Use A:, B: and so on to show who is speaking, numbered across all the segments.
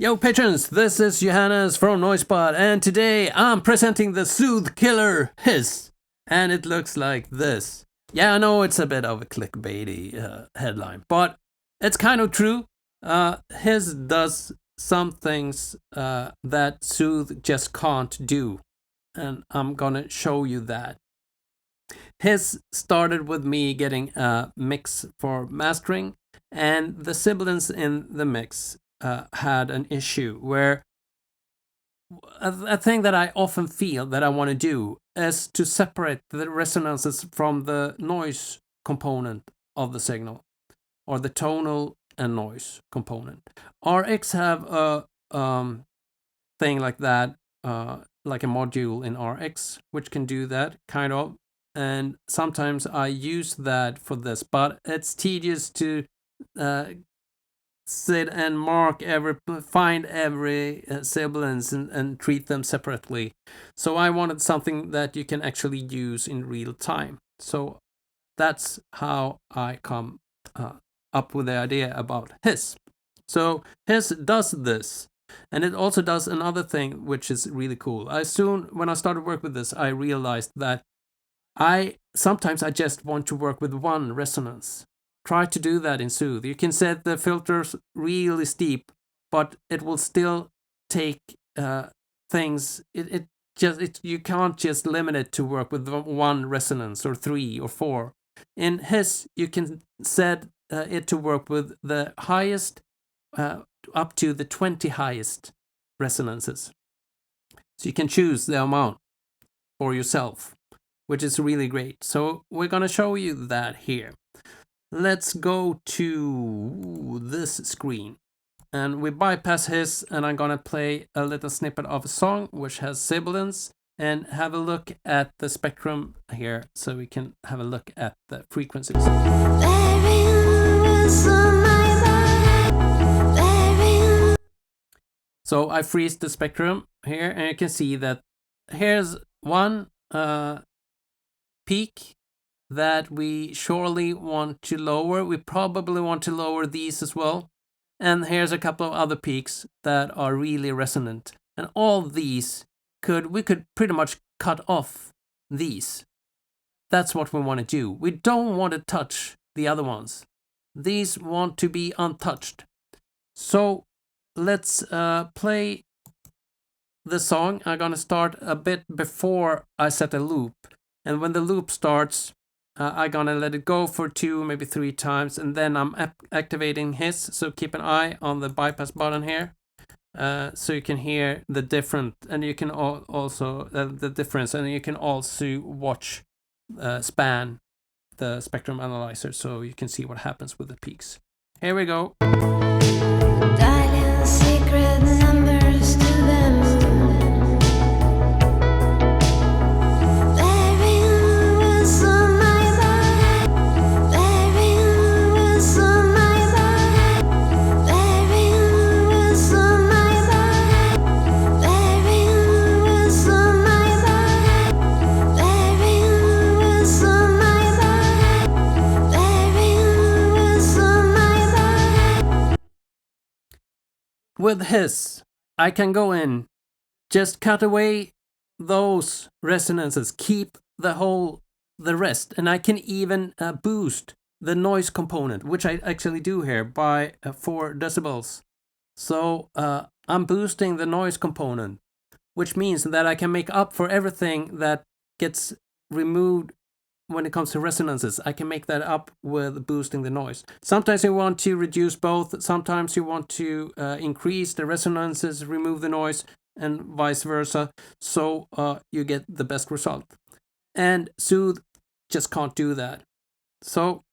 A: Yo patrons, this is Johannes from Noisebot, and today I'm presenting the Soothe Killer Hiss, and it looks like this. Yeah, I know it's a bit of a clickbaity headline, but it's kind of true. Hiss does some things that Soothe just can't do, and I'm gonna show you that. Hiss started with me getting a mix for mastering, and the sibilants in the mix had an issue where a thing that I often feel that I want to do is to separate the resonances from the noise component of the signal, or the tonal and noise component. RX have a thing like that, like a module in RX, which can do that, kind of. And sometimes I use that for this, but it's tedious to sit and find every sibilance and treat them separately. So I wanted something that you can actually use in real time. So that's how I come up with the idea about Hiss. So Hiss does this, and it also does another thing which is really cool. When I started work with this, I realized that sometimes I just want to work with one resonance. Try to do that in Soothe. You can set the filters really steep, but it will still take things. You can't just limit it to work with one resonance or 3 or 4. In Hiss, you can set it to work with the highest up to the 20 highest resonances. So you can choose the amount for yourself, which is really great. So we're going to show you that here. Let's go to this screen, and we bypass Hiss, and I'm going to play a little snippet of a song which has sibilants, and have a look at the spectrum here so we can have a look at the frequencies. So I freeze the spectrum here, and you can see that here's one peak that we surely want to lower. We probably want to lower these as well. And here's a couple of other peaks that are really resonant. And all these we could pretty much cut off these. That's what we want to do. We don't want to touch the other ones. These want to be untouched. So let's play the song. I'm gonna start a bit before I set a loop. And when the loop starts, I'm gonna let it go for 2, maybe 3 times, and then I'm activating Hiss. So keep an eye on the bypass button here, so you can hear the different, and you can also the difference, and you can also watch span the spectrum analyzer, so you can see what happens with the peaks. Here we go. Dialing secret numbers to them. With Hiss, I can go in, just cut away those resonances, keep the rest, and I can even boost the noise component, which I actually do here by 4 decibels. So I'm boosting the noise component, which means that I can make up for everything that gets removed when it comes to resonances. I can make that up with boosting the noise. Sometimes you want to reduce both, sometimes you want to increase the resonances, remove the noise, and vice versa, so you get the best result. And Soothe just can't do that. So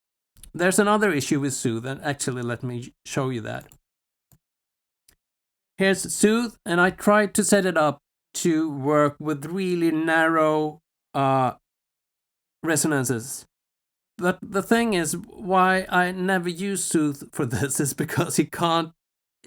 A: there's another issue with Soothe, and actually let me show you that. Here's Soothe, and I tried to set it up to work with really narrow resonances. But the thing is, why I never use Soothe for this is because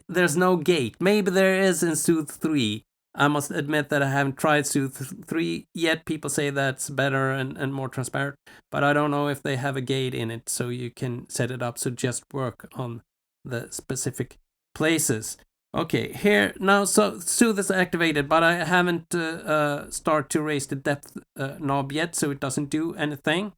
A: there's no gate. Maybe there is in Soothe 3. I must admit that I haven't tried Soothe 3 yet. People say that's better and more transparent, but I don't know if they have a gate in it, so you can set it up so just work on the specific places. Okay, here now, so Soothe is activated, but I haven't started to raise the depth knob yet, so it doesn't do anything.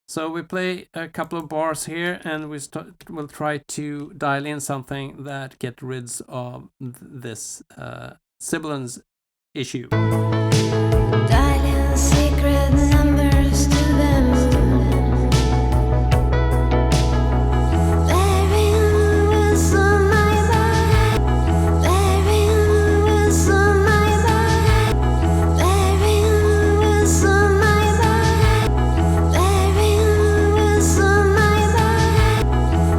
A: So we play a couple of bars here, and we'll try to dial in something that gets rid of this sibilance issue.
B: Dialing secret numbers to the moon. Bearing was on my back. Bearing was on my back. Bearing was on my back. Bearing was on my back.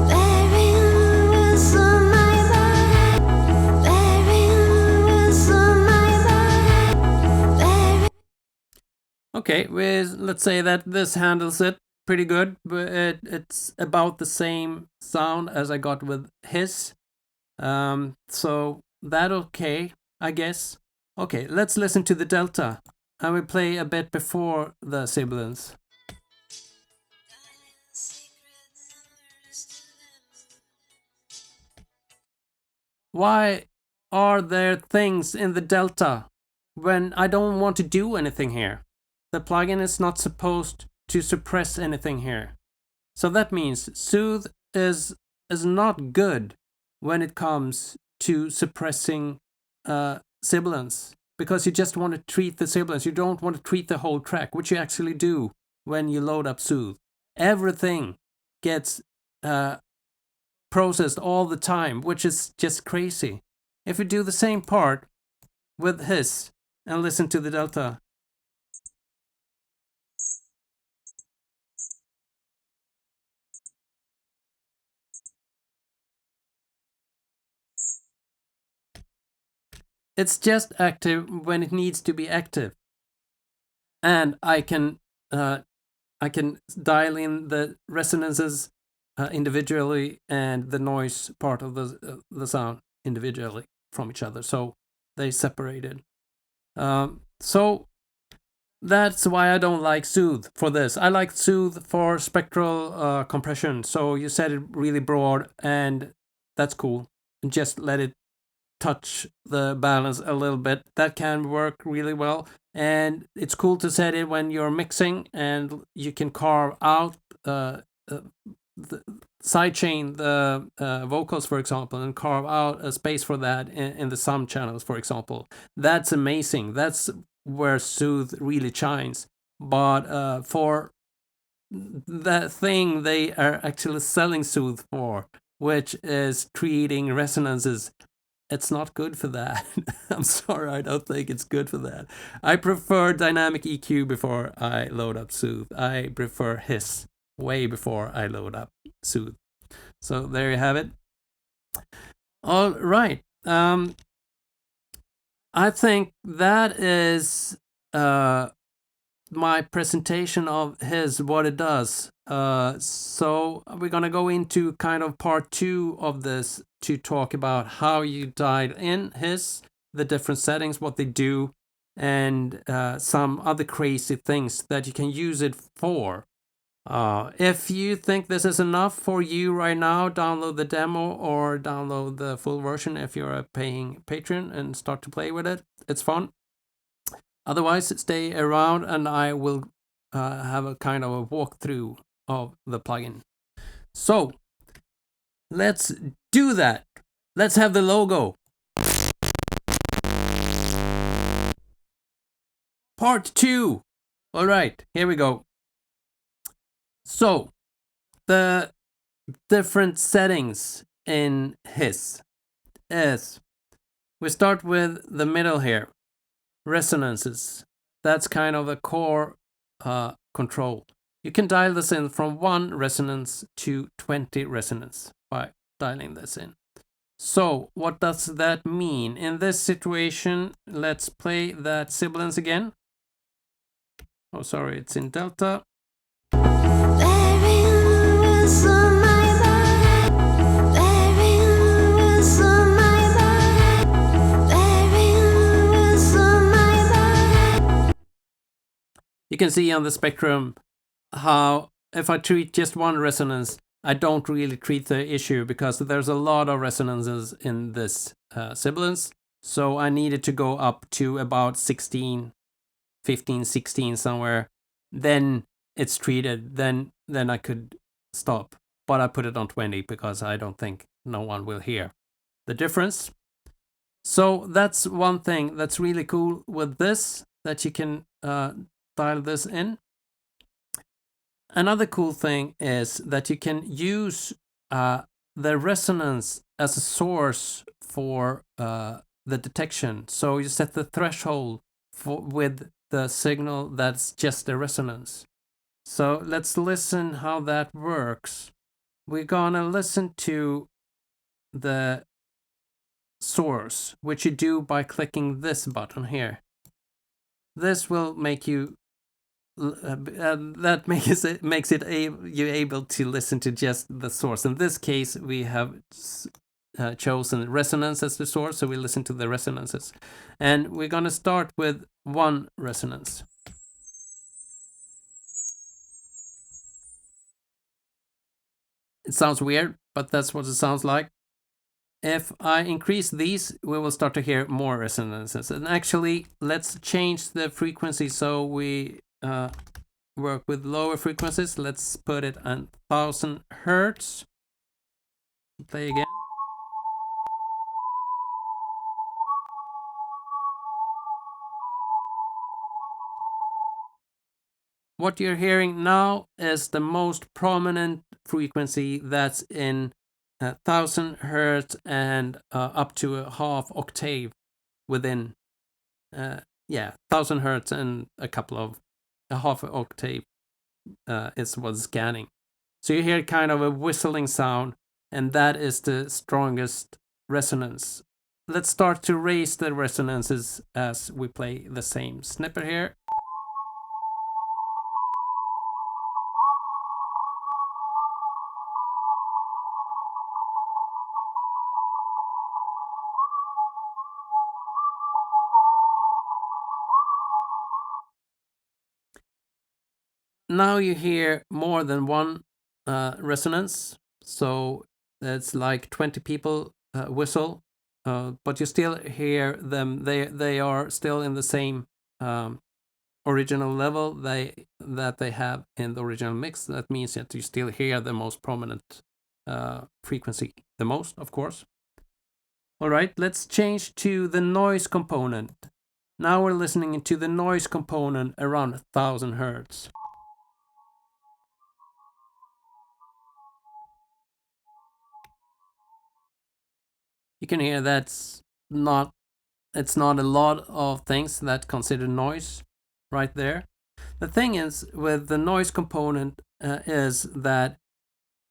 B: Bearing was on my back. Bearing was on my back.
A: Okay, let's say that this handles it pretty good, but it's about the same sound as I got with his. So that okay, I guess. Okay, let's listen to the delta. I will play a bit before the sibilance. Why are there things in the delta when I don't want to do anything here? The plugin is not supposed to suppress anything here. So that means Soothe is not good when it comes to suppressing sibilance, because you just want to treat the sibilance. You don't want to treat the whole track, which you actually do when you load up Soothe. Everything gets processed all the time, which is just crazy. If you do the same part with his and listen to the delta, it's just active when it needs to be active, and I can dial in the resonances individually and the noise part of the sound individually from each other, so they separated. So that's why I don't like Soothe for this. I like Soothe for spectral compression. So you set it really broad, and that's cool. And just let it touch the balance a little bit. That can work really well. And it's cool to set it when you're mixing, and you can carve out the sidechain the vocals, for example, and carve out a space for that in the sum channels, for example. That's amazing. That's where Soothe really shines. But for that thing they are actually selling Soothe for, which is treating resonances, it's not good for that. I'm sorry, I don't think it's good for that. I prefer dynamic EQ before I load up Soothe. I prefer hiss way before I load up Soothe. So there you have it. All right. I think that is my presentation of his, what it does. So we're gonna go into kind of part 2 of this to talk about how you dial in his, the different settings, what they do, and some other crazy things that you can use it for. If you think this is enough for you right now, download the demo or download the full version if you're a paying patron and start to play with it. It's fun. Otherwise, stay around and I will have a kind of a walkthrough of the plugin. So let's do that. Let's have the logo. Part 2. All right, here we go. So the different settings in his is, we start with the middle here, resonances. That's kind of a core control. You can dial this in from 1 resonance to 20 resonance by dialing this in. So what does that mean? In this situation, let's play that sibilance again. Oh, sorry, it's in delta. You can see on the spectrum how if I treat just 1 resonance, I don't really treat the issue because there's a lot of resonances in this sibilance. So I needed to go up to about 16, 15, 16 somewhere. Then it's treated. Then I could stop. But I put it on 20 because I don't think no one will hear the difference. So that's one thing that's really cool with this, that you can dial this in. Another cool thing is that you can use the resonance as a source for the detection. So you set the threshold with the signal that's just a resonance. So let's listen how that works. We're gonna listen to the source, which you do by clicking this button here. This will make you that makes it you able to listen to just the source. In this case, we have chosen resonance as the source, so we listen to the resonances, and we're going to start with one resonance. It sounds weird, but that's what it sounds like. If I increase these, we will start to hear more resonances. And actually, let's change the frequency so we work with lower frequencies. Let's put it on 1000 hertz. Play again. What you're hearing now is the most prominent frequency that's in 1000 hertz and up to a half octave within 1000 hertz and a half octave is what's scanning. So you hear kind of a whistling sound, and that is the strongest resonance. Let's start to raise the resonances as we play the same snippet here. Now you hear more than one resonance, so it's like 20 people whistle, but you still hear them. They are still in the same original level that they have in the original mix. That means that you still hear the most prominent frequency the most, of course. All right, let's change to the noise component. Now we're listening to the noise component around 1000 hertz. You can hear it's not a lot of things that consider noise right there. The thing is with the noise component is that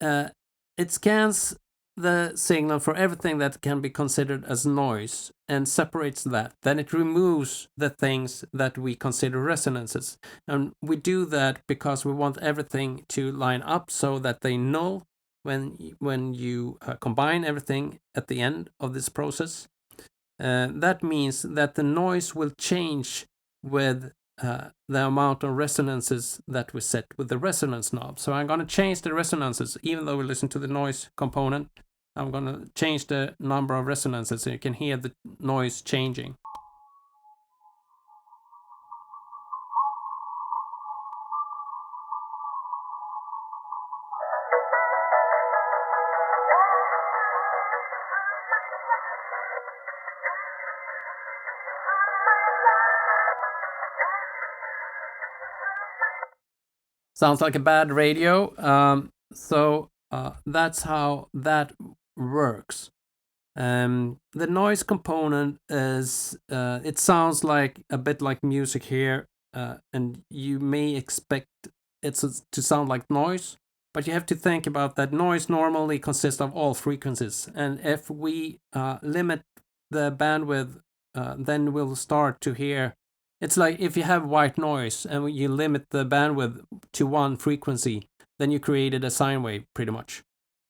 A: it scans the signal for everything that can be considered as noise and separates that. Then it removes the things that we consider resonances. And we do that because we want everything to line up so that they know when you combine everything at the end of this process. That means that the noise will change with the amount of resonances that we set with the resonance knob. So I'm going to change the resonances, even though we listen to the noise component. I'm going to change the number of resonances so you can hear the noise changing. Sounds like a bad radio. So that's how that works. The noise component is, it sounds like a bit like music here, and you may expect it to sound like noise, but you have to think about that noise normally consists of all frequencies, and if we limit the bandwidth, then we'll start to hear. It's like if you have white noise and you limit the bandwidth to one frequency, then you created a sine wave pretty much.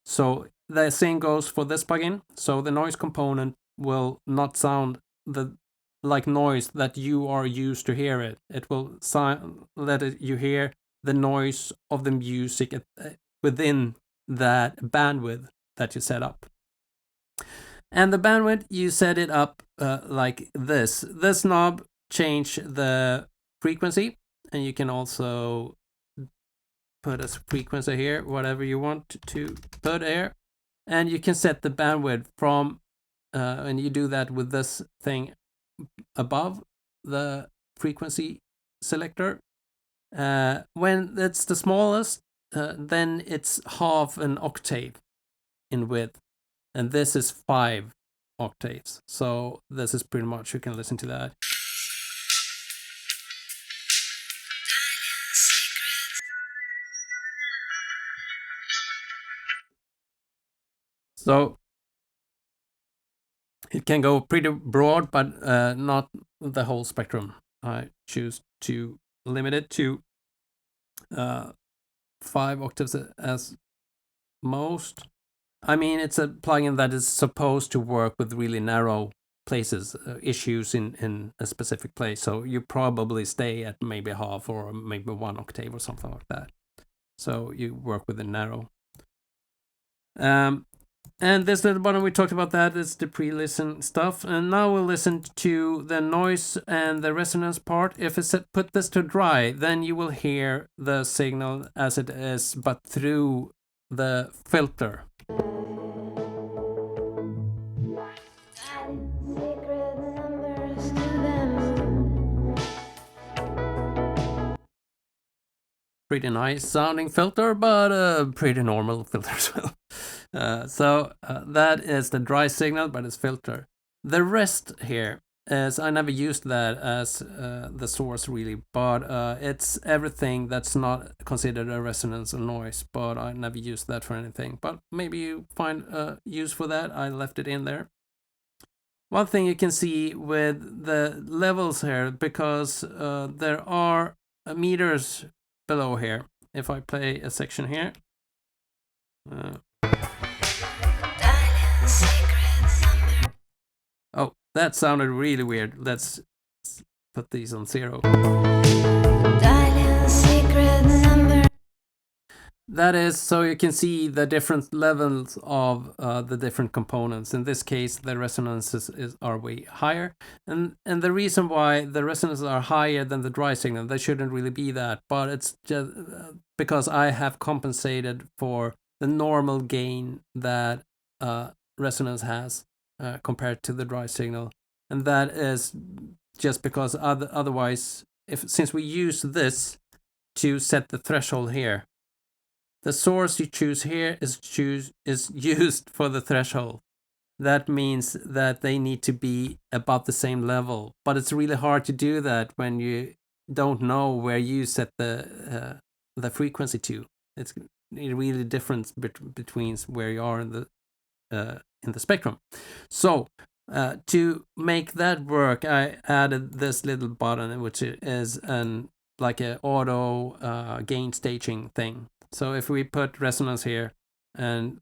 A: So the same goes for this plugin. So the noise component will not sound like noise that you are used to hear it. It will let you hear the noise of the music within that bandwidth that you set up. And the bandwidth, you set it up like this. This knob change the frequency, and you can also put a frequency here, whatever you want to put here. And you can set the bandwidth from, and you do that with this thing above the frequency selector. When it's the smallest, then it's half an octave in width, and this is 5 octaves. So this is pretty much, you can listen to that. So it can go pretty broad, but not the whole spectrum. I choose to limit it to 5 octaves as most. I mean, it's a plugin that is supposed to work with really narrow places, issues in a specific place. So you probably stay at maybe half or maybe 1 octave or something like that. So you work with the narrow. And this little button, we talked about that, is the pre-listen stuff. And now we'll listen to the noise and the resonance part. If I put this to dry, then you will hear the signal as it is, but through the filter. Pretty nice sounding filter, but a pretty normal filter as well. So that is the dry signal, but it's filter. The rest here is, I never used that as the source really, but it's everything that's not considered a resonance or noise, but I never used that for anything. But maybe you find a use for that. I left it in there. One thing you can see with the levels here, because there are meters below here. If I play a section here, oh, that sounded really weird. Let's put these on 0. That is so you can see the different levels of the different components. In this case, the resonances are way higher. And the reason why the resonances are higher than the dry signal, they shouldn't really be that, but it's just because I have compensated for the normal gain that resonance has compared to the dry signal. And that is just because otherwise, since we use this to set the threshold here, the source you choose here is used for the threshold. That means that they need to be about the same level, but it's really hard to do that when you don't know where you set the frequency to. It's really different between where you are in the spectrum. So to make that work, I added this little button, which is like an auto gain staging thing. So if we put resonance here, and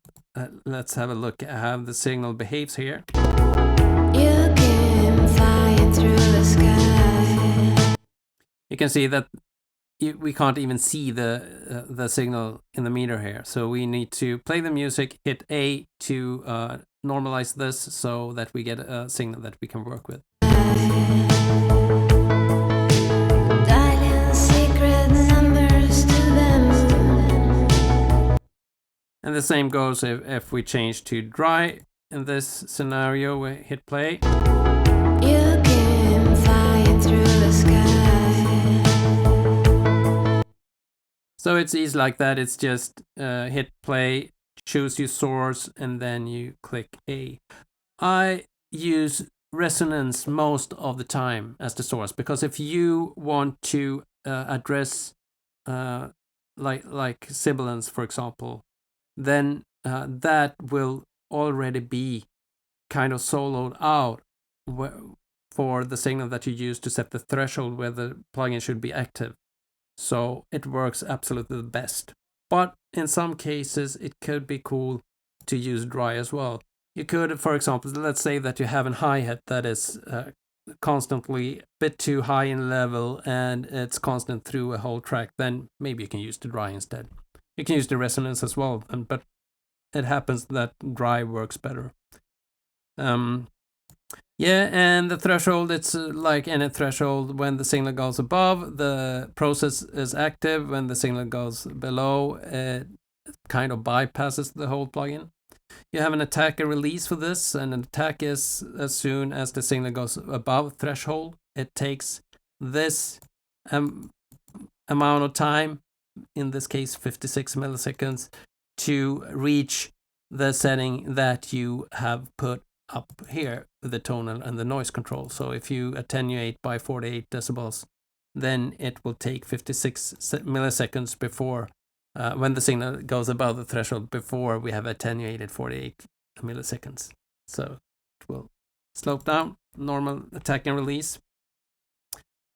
A: let's have a look at how the signal behaves here. You can fly through the sky. You can see that we can't even see the signal in the meter here. So we need to play the music, hit A to normalize this so that we get a signal that we can work with. And the same goes if we change to dry. In this scenario, we hit play. You can fly through the sky. So it's easy like that. It's just hit play, choose your source, and then you click A. I use resonance most of the time as the source, because if you want to address like sibilance, for example, then that will already be kind of soloed out for the signal that you use to set the threshold where the plugin should be active. So it works absolutely the best. But in some cases, it could be cool to use dry as well. You could, for example, let's say that you have a hi-hat that is constantly a bit too high in level and it's constant through a whole track, then maybe you can use the dry instead. You can use the resonance as well, but it happens that dry works better. Yeah, and the threshold, it's like any threshold. When the signal goes above, the process is active. When the signal goes below, it kind of bypasses the whole plugin. You have an attack and release for this, and an attack is as soon as the signal goes above threshold. It takes this amount of time, in this case 56 milliseconds, to reach the setting that you have put up here, the tonal and the noise control. So if you attenuate by 48 decibels, then it will take 56 milliseconds before, when the signal goes above the threshold, before we have attenuated 48 milliseconds. So it will slope down, normal attack and release.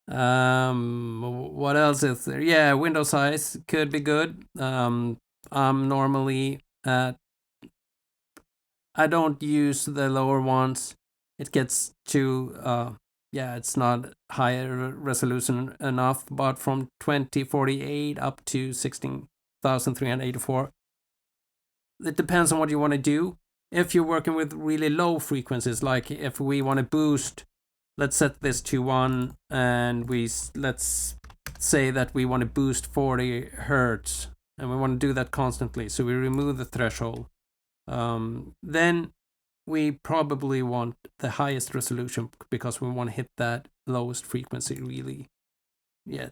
A: What else is there? Yeah, window size could be good. I'm normally at, I don't use the lower ones. It gets too, it's not higher resolution enough, but from 2048 up to 16,384. It depends on what you want to do. If you're working with really low frequencies, like if we want to boost, let's set this to 1, and let's say that we want to boost 40 hertz, and we want to do that constantly, so we remove the threshold. Then we probably want the highest resolution, because we want to hit that lowest frequency really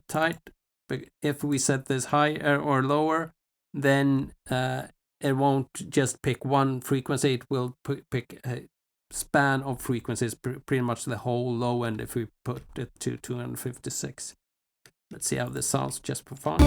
A: tight. But if we set this higher or lower, then it won't just pick one frequency, it will pick a span of frequencies, pretty much the whole low end, if we put it to 256. Let's see how this sounds just for fun.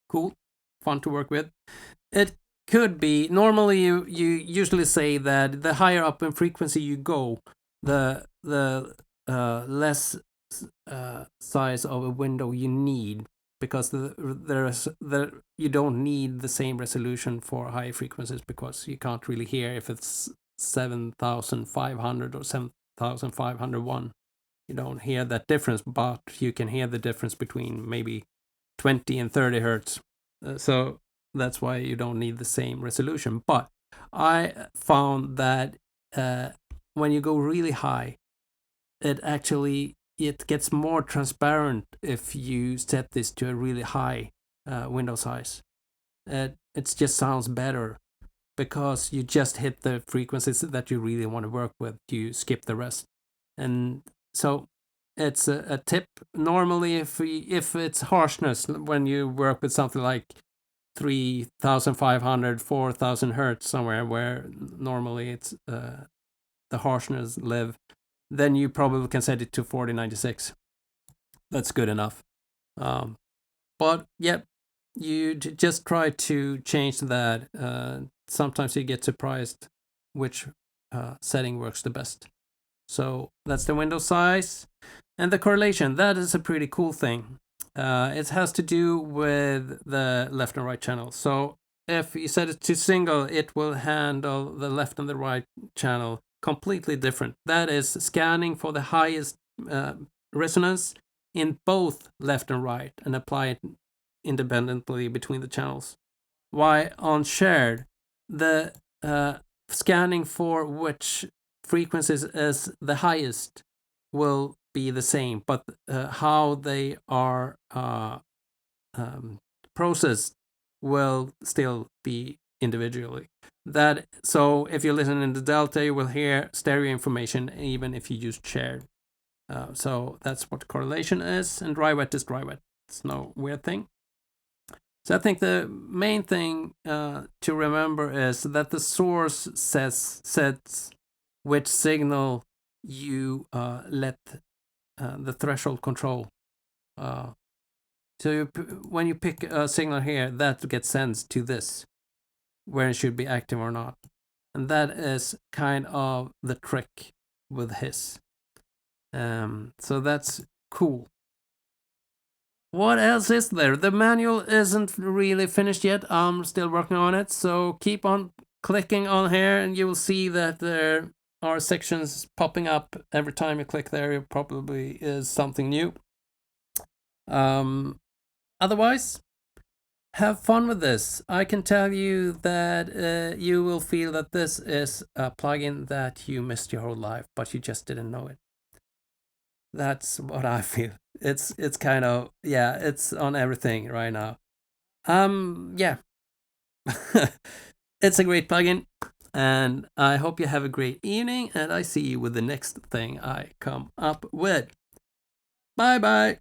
A: Cool, fun to work with. It could be, normally you usually say that the higher up in frequency you go, the less size of a window you need, because you don't need the same resolution for high frequencies, because you can't really hear if it's 7,500 or 7,501. You don't hear that difference, but you can hear the difference between maybe 20 and 30 hertz. So that's why you don't need the same resolution. But I found that when you go really high, it gets more transparent if you set this to a really high window size. It just sounds better, because you just hit the frequencies that you really want to work with. You skip the rest. And so it's a tip. Normally, if it's harshness, when you work with something like 3,500, 4,000 hertz, somewhere where normally it's the harshness live, then you probably can set it to 4096. That's good enough. But yeah, you just try to change that. Sometimes you get surprised which setting works the best. So that's the window size. And the correlation, that is a pretty cool thing. It has to do with the left and right channel. So if you set it to single, it will handle the left and the right channel completely different. That is scanning for the highest resonance in both left and right, and apply it independently between the channels. While on shared, the scanning for which frequencies is the highest will be the same, but how they are processed will still be individually. So if you listen in the delta, you will hear stereo information even if you use shared. So that's what correlation is, and dry wet is dry wet. It's no weird thing. So I think the main thing to remember is that the source sets which signal you let the threshold control. So when you pick a signal here, that gets sent to this, where it should be active or not. And that is kind of the trick with hiss. So that's cool. what else is there? The manual isn't really finished yet. I'm still working on it. So keep on clicking on here and you will see that there are sections popping up every time you click there. It probably is something new. Otherwise, have fun with this. I can tell you that you will feel that this is a plugin that you missed your whole life, but you just didn't know it. That's what I feel. It's kind of, yeah, it's on everything right now. Yeah. It's a great plugin, and I hope you have a great evening, and I see you with the next thing I come up with. Bye bye.